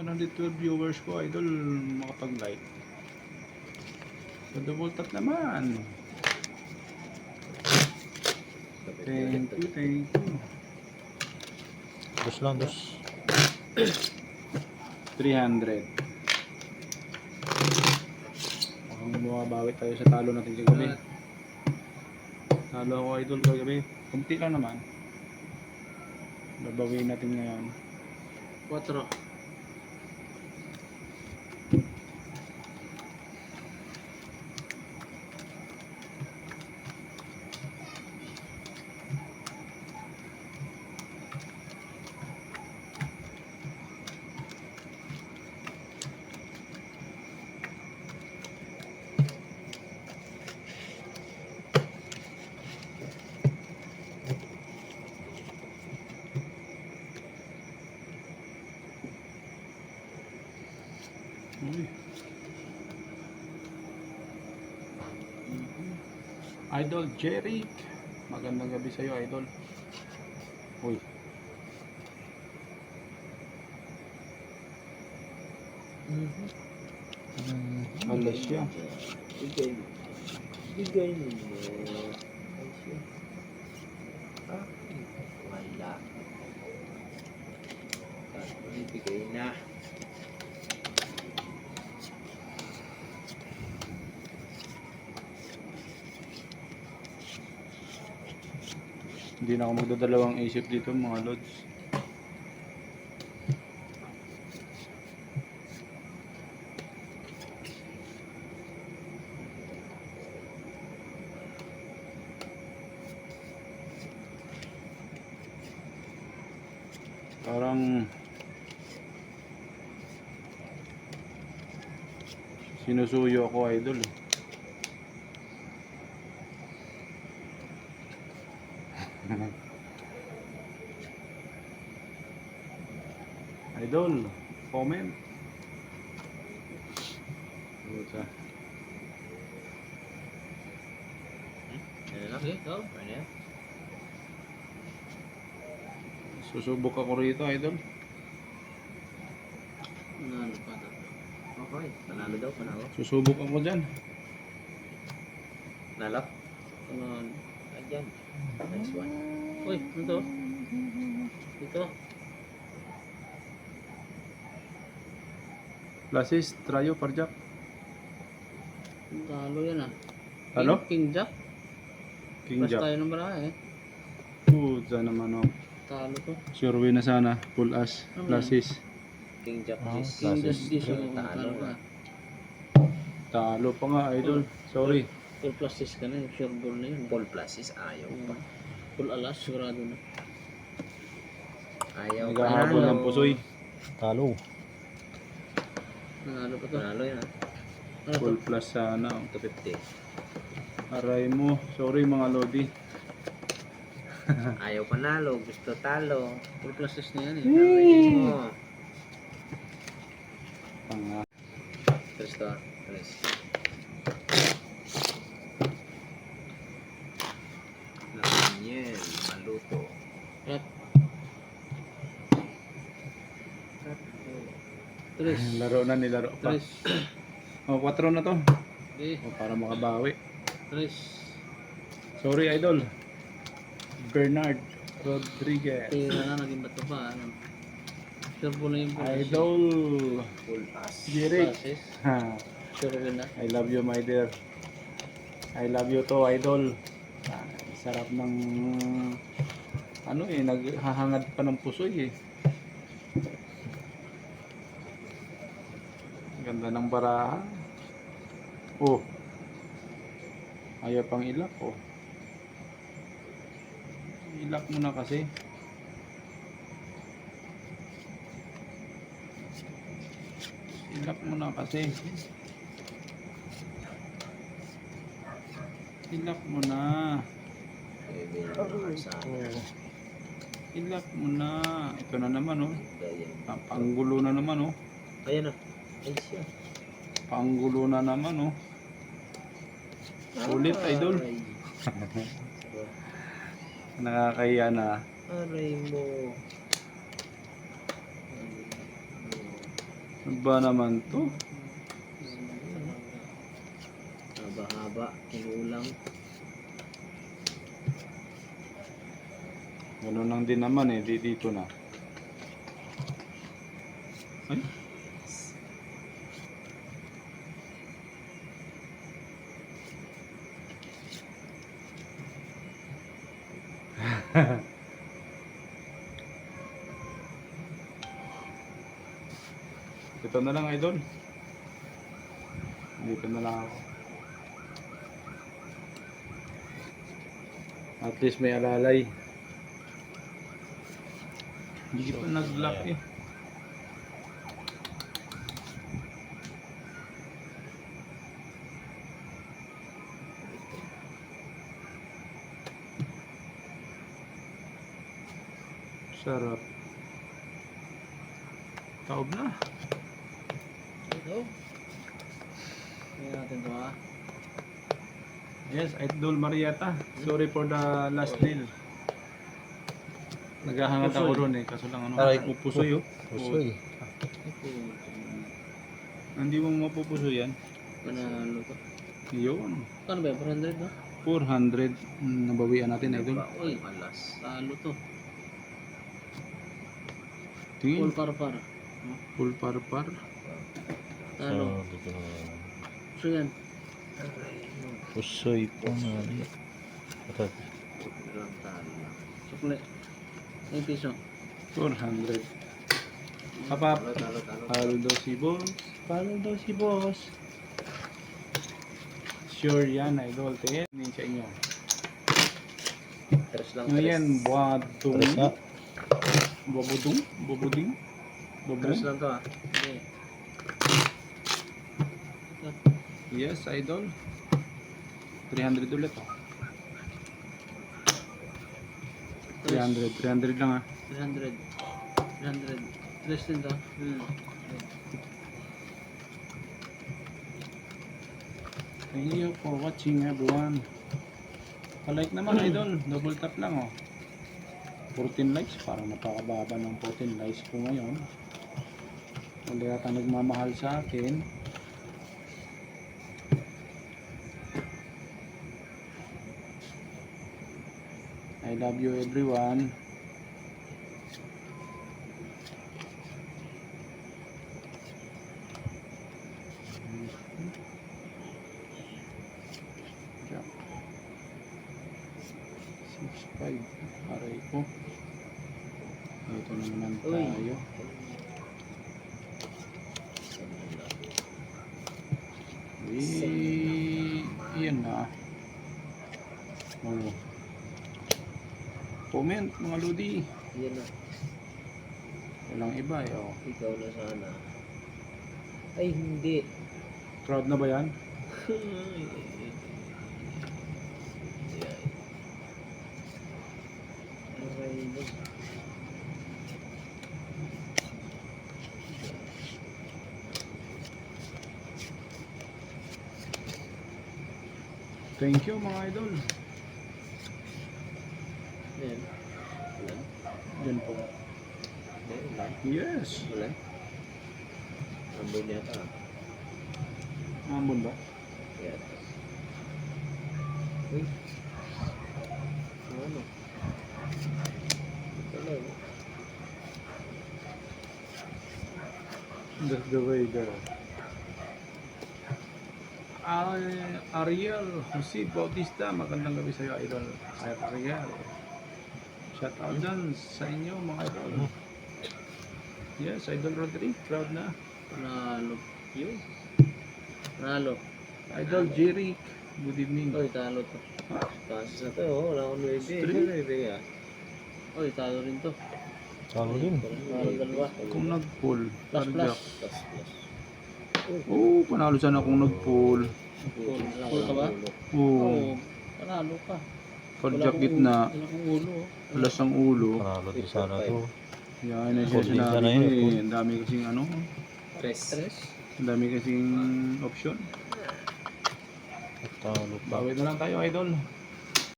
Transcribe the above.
112 viewers ko, idol, makapag-like. So, double tap naman. Thank you, thank you. Dos lang, dos. 300. Mukhang bumabawi tayo sa talo natin kagabi. Talo ako, idol, kagabi. Kunti lang naman. Babawiin natin ngayon. 4. Uy. Idol Jeric, magandang gabi sa'yo, idol. Uy. Alas siya. Bigay mo. Wala. Bigay na. Hindi na ako magdadalawang isip dito, mga lods. Parang sinusuyo ako, idol. Idol, comment. Puta. Okay, go. Ano yan? Susubok ako rito, idol. Panalo pa daw. Okay, panalo daw, panalo. Susubok ako dyan. Panalo? Panalo. Ayan. Next one. Uy, ano to? Dito. Plasis, Trayo, Parjak. Talo yan ah. Talo? King Jack. King Plus Jack. tayo ng marami eh. Puta naman, oh. Talo to. Sure win na sana. Full as. Ano Plasis. King Jack Ah, is. King King Jack Jack is. is. Talo Talo ka. Talo pa nga, idol. Sorry. Full plus is ka na. Sure goal na yun. Full plus is ayaw pa. Full alas. Sigurado na. Ayaw pa. Naghahabol ng pusoy. Talo. Nanalo pa to. Panalo yan ah. Ano to? Full plus sana, oh. 250. Aray mo. Sorry, mga lodi. Ayaw panalo. Gusto talo. Full plus is na yan eh. Oh. Tanga. Tres to. Tres. Daniel. Maluto. Rat. Tres. Laro na, nilaro pa. Tres. Oh, 4 na to. Okay. Oh, para makabawi. Tres. Sorry, idol. Bernard Rodriguez. Tira na. Naging bato pa. Ano? Sure goal na yung full plus. Idol. Full pass. Jeric. Plus is. Ha. Sure win na. I love you, my dear. I love you to, idol. Ah, sarap ng ano eh, naghahangad pa ng pusoy eh. Ganda ng baraha. Oh. Ayaw pang ilak oh. Ilak mo na kasi. Ilak mo na kasi. Ilak mo na. Oh. Ilak mo na. Ito na naman oh. Panggulo na naman oh. Ayan ah. Ay siya. Panggulo na naman oh. Ulit idol. Aray. Nakakahiya na. Aray mo. Ano ba naman to? Haba-haba, kinulang. Ganun lang din naman eh, dito na. Ay? Ito na lang, idol. Dito na lang ako. At least may alalay. Hindi pa nag-lock eh. Sarap. Taob na. Ito. Tingnan natin ito ha. Yes, Idol Marietta. Sorry for the last deal. Naghahangat ako Pusoy. doon eh. Kaso lang ano. Aray. Pupusoy oh. Pusoy. Ito. Hindi mo mapupuso yan. Manalo to. Yun. Kano ba yan? 400 no? 400. Nabawian natin, Idol. Uy, Malas. talo to. Tingin. Full par-par. Full par-par. Talo. dito na yan. So yan. Pusoy po nga. Ito. Ilang talo lang. Sukle. 1 piso. 400. Kapap. Talo, talo. Paldo si boss. Paldo si boss. Sure yan, Idol. Tingin. Tingin sa inyo. Tres lang. Ngayon, buwadong. Tres nga. Bobodong. Boboding. Tres Boboding. lang to ah. Okay. Yes, Idol. 300 ulit oh. 300 lang ah. 300. 300. 3 din to. Thank you for watching everyone. Pa-like naman Idol, double tap lang oh. 14 likes, parang napakababa ng 14 likes ko ngayon. Wala yata nagmamahal sa akin. I love you everyone. Diyan. 6'5". Aray ko. Ito na naman Uy. tayo. Yan na. Oh. Comment mga Lodi. Yan na. Walang iba eh. Oh. Ikaw na sana. Ay, hindi. Crowd na ba yan? Aray mo. Thank you mga idol. Yan. Ulan. Yan po. Ulan. Yes. Ulan. Ambon yata ah. Ambon ba? Yata. Uy. Ano? Hello. That's the way there. Ariel Jose Bautista, magandang gabi sa iyo idol. Ariel. Shout out dyan sa inyo mga idol. Yes, Idol Rodri, proud na. Panalo. Yun. Panalo. Idol Jeric, good evening. Oy, talo to. Kaso sa to, oh, wala akong 9. Straight. 9 ah. Oy, talo rin to. Talo din. Talo dalawa. Kung nag-pull, Plus, carjack. plus. Oh, panalo sana kung nag-pull. Full ka ba? Oh, Panalo ka. carjack gitna, Wala kang ulo. alas ang ulo. Panalo din sana to. Yan na Full siya din sana sinabi ko yun, eh. Ang dami kasing ano, Tres. Tres. ang dami kasing option. Talo pa. Bawi na lang tayo idol.